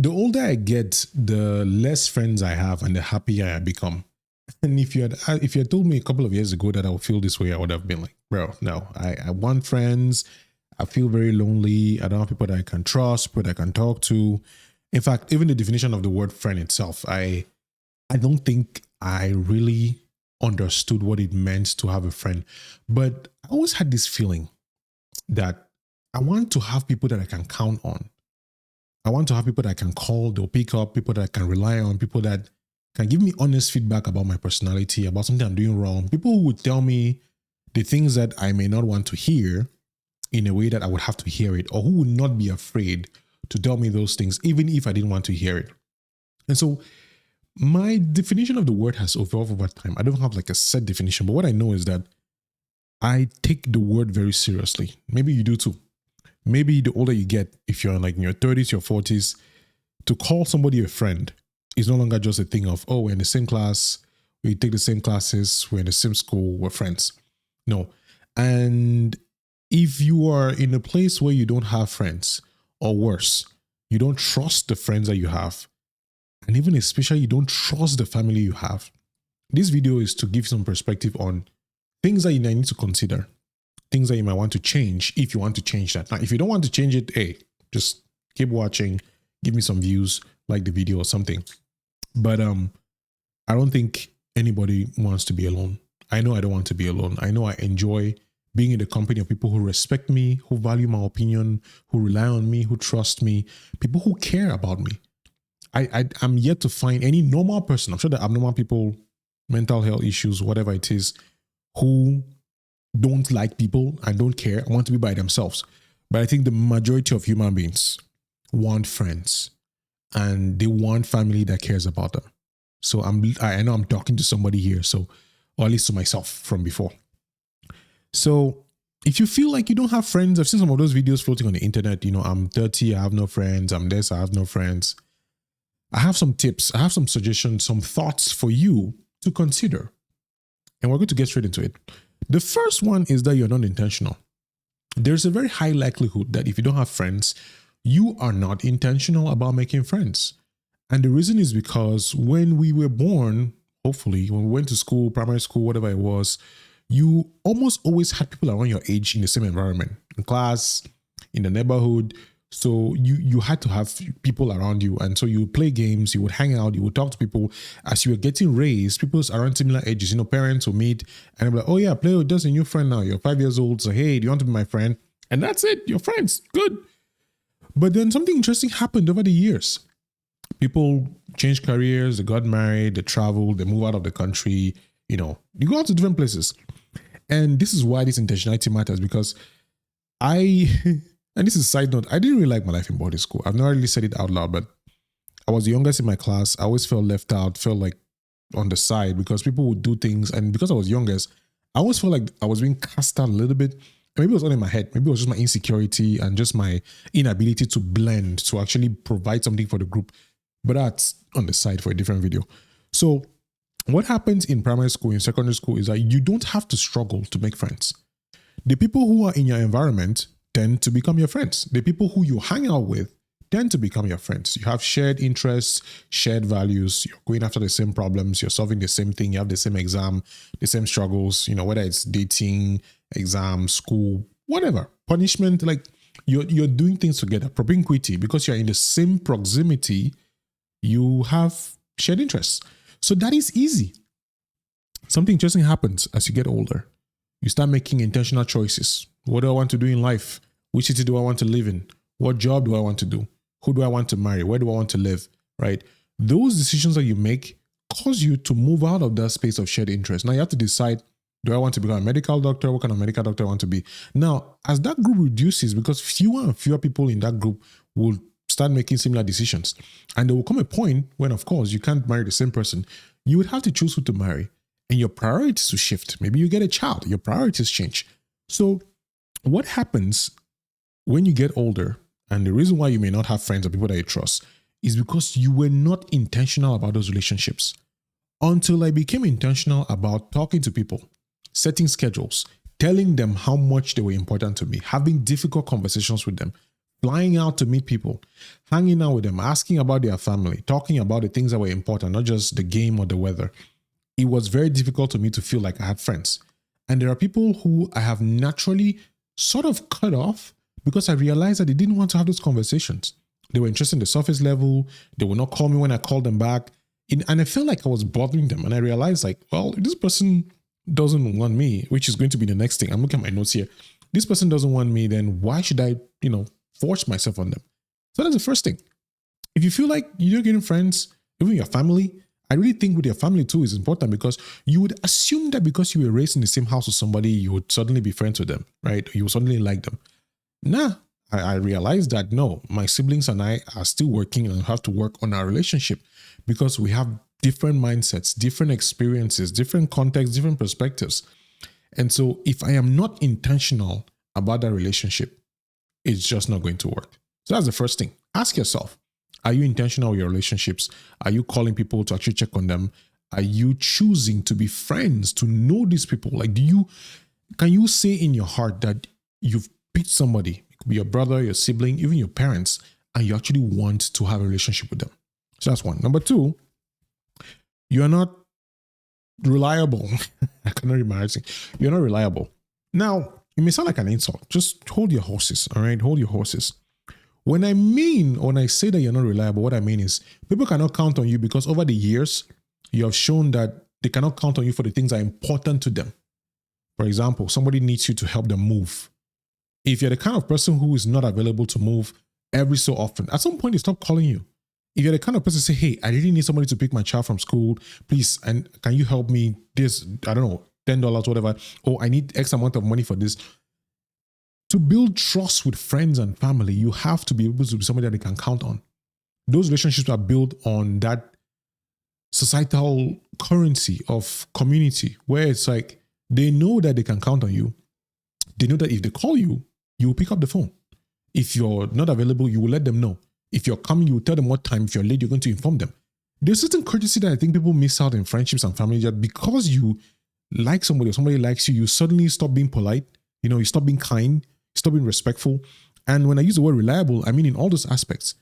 The older I get, the less friends I have and the happier I become. And if you had told me a couple of years ago that I would feel this way, I would have been like, bro, no, I want friends. I feel very lonely. I don't have people that I can trust, people that I can talk to. In fact, even the definition of the word friend itself, I don't think I really understood what it meant to have a friend. But I always had this feeling that I want to have people that I can count on. I want to have people that I can call, they'll pick up, people that I can rely on, people that can give me honest feedback about my personality, about something I'm doing wrong, people who would tell me the things that I may not want to hear in a way that I would have to hear it, or who would not be afraid to tell me those things, even if I didn't want to hear it. And so my definition of the word has evolved over time. I don't have like a set definition, but what I know is that I take the word very seriously. Maybe you do too. Maybe the older you get, if you're like in your 30s, your 40s, to call somebody a friend is no longer just a thing of, oh, we're in the same class, we take the same classes, we're in the same school, we're friends. No. And if you are in a place where you don't have friends, or worse, you don't trust the friends that you have, and even especially you don't trust the family you have, this video is to give some perspective on things that you need to consider, things that you might want to change if you want to change that. Now, if you don't want to change it, hey, just keep watching, give me some views, like the video or something. But I don't think anybody wants to be alone. I know I don't want to be alone. I know I enjoy being in the company of people who respect me, who value my opinion, who rely on me, who trust me, people who care about me. I'm yet to find any normal person. I'm sure there are abnormal people, mental health issues, whatever it is, who don't like people and don't care and want to be by themselves. But I think the majority of human beings want friends and they want family that cares about them. So I know I'm talking to somebody here, so, or at least to myself from before. So if you feel like you don't have friends, I've seen some of those videos floating on the internet, I'm 30, I have no friends, I'm this, I have no friends. I have some tips, I have some suggestions, some thoughts for you to consider. And we're going to get straight into it. The first one is that you're not intentional. There's a very high likelihood that if you don't have friends, you are not intentional about making friends. And the reason is because when we were born, hopefully, when we went to school, primary school, whatever it was, you almost always had people around your age in the same environment, in class, in the neighborhood. So you had to have people around you. And so you would play games, you would hang out, you would talk to people. As you were getting raised, people around similar ages, parents will meet and they'll be like, oh yeah, play with just a new friend now. You're 5 years old. So, hey, do you want to be my friend? And that's it. You're friends. Good. But then something interesting happened over the years. People changed careers, they got married, they traveled, they moved out of the country. You go out to different places. And this is why this intentionality matters, because and this is a side note, I didn't really like my life in boarding school. I've not really said it out loud, but I was the youngest in my class. I always felt left out, felt like on the side because people would do things. And because I was youngest, I always felt like I was being cast out a little bit. And maybe it was all in my head. Maybe it was just my insecurity and just my inability to blend, to actually provide something for the group. But that's on the side for a different video. So what happens in primary school, in secondary school, is that you don't have to struggle to make friends. The people who are in your environment tend to become your friends. The people who you hang out with tend to become your friends. You have shared interests, shared values. You're going after the same problems. You're solving the same thing. You have the same exam, the same struggles, whether it's dating, exam, school, whatever, punishment, like you're doing things together. Propinquity, because you're in the same proximity, you have shared interests. So that is easy. Something interesting happens as you get older. You start making intentional choices. What do I want to do in life? Which city do I want to live in? What job do I want to do? Who do I want to marry? Where do I want to live? Right? Those decisions that you make cause you to move out of that space of shared interest. Now you have to decide, do I want to become a medical doctor? What kind of medical doctor I want to be? Now, as that group reduces, because fewer and fewer people in that group will start making similar decisions. And there will come a point when, of course, you can't marry the same person. You would have to choose who to marry. And your priorities will shift. Maybe you get a child. Your priorities change. So what happens when you get older, and the reason why you may not have friends or people that you trust, is because you were not intentional about those relationships. Until I became intentional about talking to people, setting schedules, telling them how much they were important to me, having difficult conversations with them, flying out to meet people, hanging out with them, asking about their family, talking about the things that were important, not just the game or the weather. It was very difficult to me to feel like I had friends. And there are people who I have naturally sort of cut off because I realized that they didn't want to have those conversations. They were interested in the surface level. They would not call me when I called them back. And I felt like I was bothering them. And I realized like, well, if this person doesn't want me, which is going to be the next thing. I'm looking at my notes here. This person doesn't want me, then why should I, force myself on them? So that's the first thing. If you feel like you're getting friends, even your family, I really think with your family too is important because you would assume that because you were raised in the same house with somebody, you would suddenly be friends with them, right? You would suddenly like them. Nah, I realized that no, my siblings and I are still working and have to work on our relationship because we have different mindsets, different experiences, different contexts, different perspectives. And so if I am not intentional about that relationship, it's just not going to work. So that's the first thing. Ask yourself, are you intentional with your relationships? Are you calling people to actually check on them? Are you choosing to be friends, to know these people? Like, can you say in your heart that you've picked somebody, it could be your brother, your sibling, even your parents, and you actually want to have a relationship with them? So that's one. Number two, you are not reliable. I cannot remember. You're not reliable. Now, it may sound like an insult. Just hold your horses, all right? Hold your horses. When I say that you're not reliable, what I mean is people cannot count on you because over the years, you have shown that they cannot count on you for the things that are important to them. For example, somebody needs you to help them move. If you're the kind of person who is not available to move every so often, at some point they stop calling you. If you're the kind of person say, hey, I really need somebody to pick my child from school, please, and can you help me this, I don't know, $10, whatever, or I need X amount of money for this. To build trust with friends and family, you have to be able to be somebody that they can count on. Those relationships are built on that societal currency of community where it's like they know that they can count on you. They know that if they call you, you will pick up the phone. If you're not available, you will let them know. If you're coming, you will tell them what time. If you're late, you're going to inform them. There's certain courtesy that I think people miss out in friendships and family, that because you like somebody or somebody likes you, you suddenly stop being polite. You stop being kind, stop being respectful. And when I use the word reliable, I mean in all those aspects.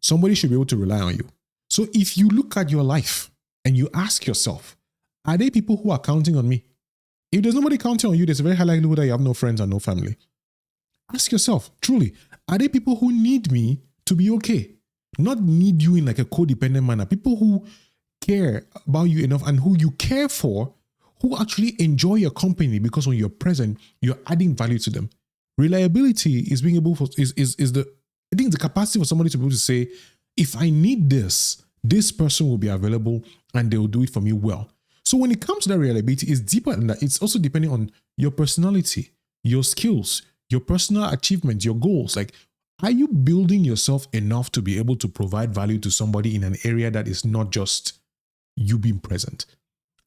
Somebody should be able to rely on you. So if you look at your life and you ask yourself, are there people who are counting on me? If there's nobody counting on you, there's a very high likelihood that you have no friends and no family. Ask yourself, truly, are there people who need me to be okay? Not need you in like a codependent manner. People who care about you enough and who you care for, who actually enjoy your company because when you're present, you're adding value to them. Reliability is being able I think the capacity for somebody to be able to say, if I need this person will be available and they will do it for me well. So when it comes to that reliability, it's deeper than that. It's also depending on your personality, your skills, your personal achievements, your goals. Like, are you building yourself enough to be able to provide value to somebody in an area that is not just you being present?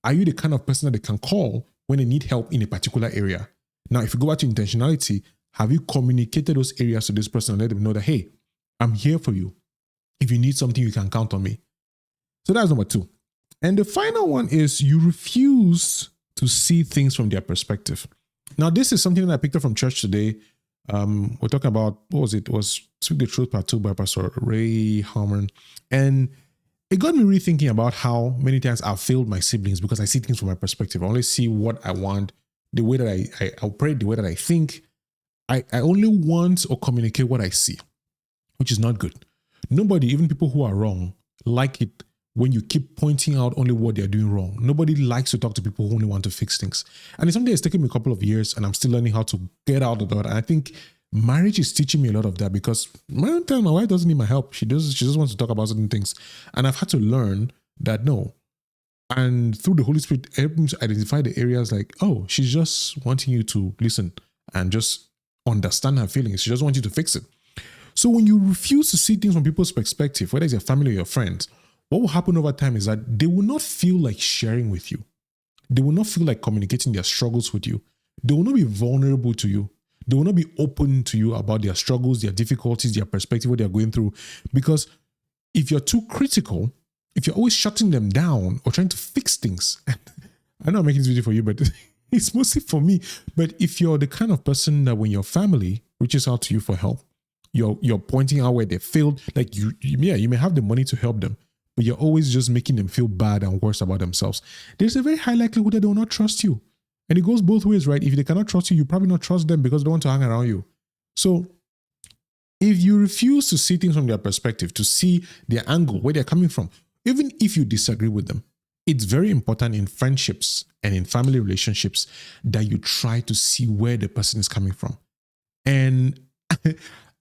Are you the kind of person that they can call when they need help in a particular area? Now, if you go back to intentionality, have you communicated those areas to this person and let them know that, hey, I'm here for you. If you need something, you can count on me. So that's number two. And the final one is you refuse to see things from their perspective. Now, this is something that I picked up from church today. We're talking about, what was it? It was Speak the Truth Part 2 by Pastor Ray Harmon. And it got me really thinking about how many times I've failed my siblings because I see things from my perspective. I only see what I want, the way that I operate, the way that I think. I only want or communicate what I see, which is not good. Nobody, even people who are wrong, like it when you keep pointing out only what they're doing wrong. Nobody likes to talk to people who only want to fix things. And it's something that's taken me a couple of years and I'm still learning how to get out of that. And I think marriage is teaching me a lot of that because my wife doesn't need my help. She just wants to talk about certain things. And I've had to learn that no. And through the Holy Spirit, help me to identify the areas like, oh, she's just wanting you to listen and just understand her feelings. She just wants you to fix it. So when you refuse to see things from people's perspective, whether it's your family or your friends, what will happen over time is that they will not feel like sharing with you. They will not feel like communicating their struggles with you. They will not be vulnerable to you. They will not be open to you about their struggles, their difficulties, their perspective, what they're going through. Because if you're too critical, if you're always shutting them down or trying to fix things, I know I'm making this video for you, but it's mostly for me. But if you're the kind of person that when your family reaches out to you for help, You're pointing out where they failed. Like you may have the money to help them, but you're always just making them feel bad and worse about themselves. There's a very high likelihood that they will not trust you. And it goes both ways, right? If they cannot trust you, you probably not trust them because they want to hang around you. So if you refuse to see things from their perspective, to see their angle, where they're coming from, even if you disagree with them, it's very important in friendships and in family relationships that you try to see where the person is coming from. And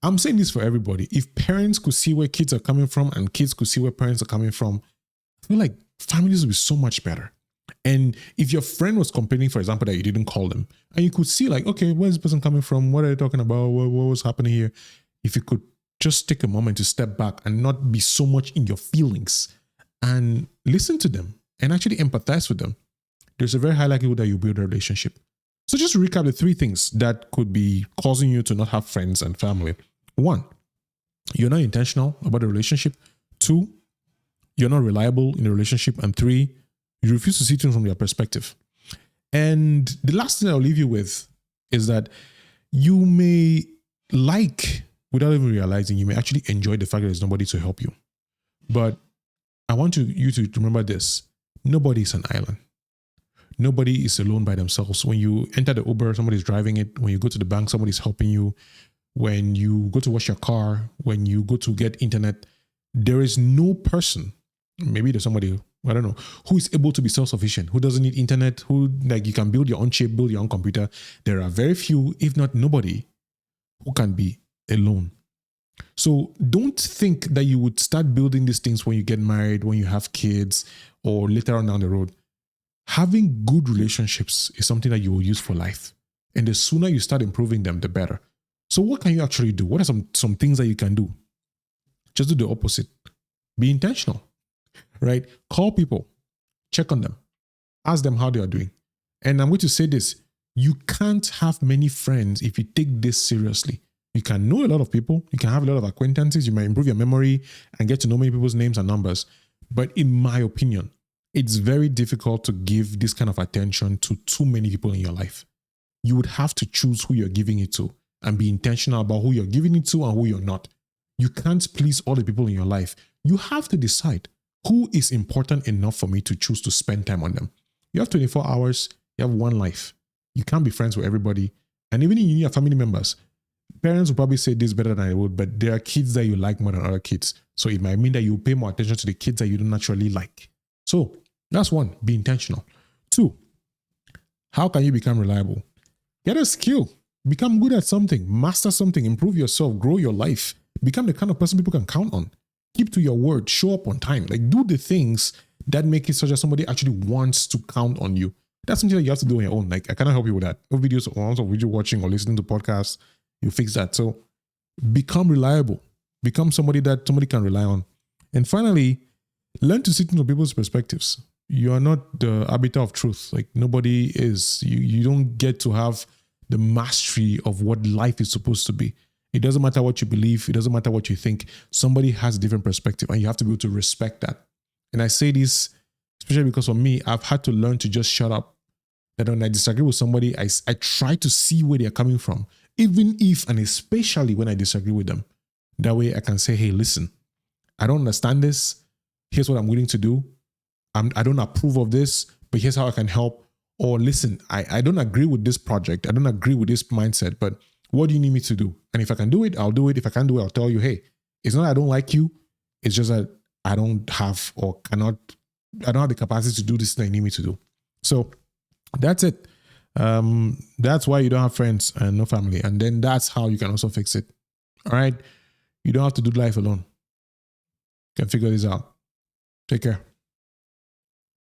I'm saying this for everybody. If parents could see where kids are coming from and kids could see where parents are coming from, I feel like families would be so much better. And if your friend was complaining, for example, that you didn't call them, and you could see like, okay, where's this person coming from? What are they talking about? What was happening here? If you could just take a moment to step back and not be so much in your feelings and listen to them and actually empathize with them, there's a very high likelihood that you build a relationship. So just to recap the 3 things that could be causing you to not have friends and family. 1, you're not intentional about the relationship. 2, you're not reliable in a relationship. And 3, you refuse to see things from their perspective. And the last thing I'll leave you with is that you may without even realizing, you may actually enjoy the fact that there's nobody to help you. But I want you to remember this. Nobody is an island. Nobody is alone by themselves. When you enter the Uber, somebody's driving it. When you go to the bank, somebody's helping you. When you go to wash your car, when you go to get internet, there is no person, maybe there's somebody, I don't know, who is able to be self-sufficient, who doesn't need internet, who like you can build your own chip, build your own computer. There are very few, if not nobody, who can be alone. So don't think that you would start building these things when you get married, when you have kids, or later on down the road. Having good relationships is something that you will use for life. And the sooner you start improving them, the better. So what can you actually do? What are some things that you can do? Just do the opposite. Be intentional, right? Call people, check on them, ask them how they are doing. And I'm going to say this, you can't have many friends if you take this seriously. You can know a lot of people, you can have a lot of acquaintances, you might improve your memory and get to know many people's names and numbers. But in my opinion, it's very difficult to give this kind of attention to too many people in your life. You would have to choose who you're giving it to and be intentional about who you're giving it to and who you're not. You can't please all the people in your life. You have to decide who is important enough for me to choose to spend time on them. You have 24 hours, you have one life. You can't be friends with everybody. And even in your family members, parents will probably say this better than I would, but there are kids that you like more than other kids. So it might mean that you pay more attention to the kids that you don't naturally like. So that's 1, be intentional. 2, how can you become reliable? Get a skill, become good at something, master something, improve yourself, grow your life, become the kind of person people can count on. Keep to your word, show up on time, like do the things that make it such that somebody actually wants to count on you. That's something that you have to do on your own. Like I cannot help you with that. No videos or video watching or listening to podcasts, you fix that. So become reliable, become somebody that somebody can rely on. And finally, learn to see things from people's perspectives. You are not the arbiter of truth. Like nobody is. You don't get to have the mastery of what life is supposed to be. It doesn't matter what you believe. It doesn't matter what you think. Somebody has a different perspective and you have to be able to respect that. And I say this, especially because for me, I've had to learn to just shut up. That when I disagree with somebody, I try to see where they're coming from, even if and especially when I disagree with them. That way I can say, hey, listen, I don't understand this. Here's what I'm willing to do. I don't approve of this, but here's how I can help. Or listen, I don't agree with this project. I don't agree with this mindset, but what do you need me to do? And if I can do it, I'll do it. If I can't do it, I'll tell you, hey, it's not I don't like you. It's just that I don't have or I don't have the capacity to do this thing you need me to do. So that's it. That's why you don't have friends and no family. And then that's how you can also fix it. All right. You don't have to do life alone. You can figure this out. Take care.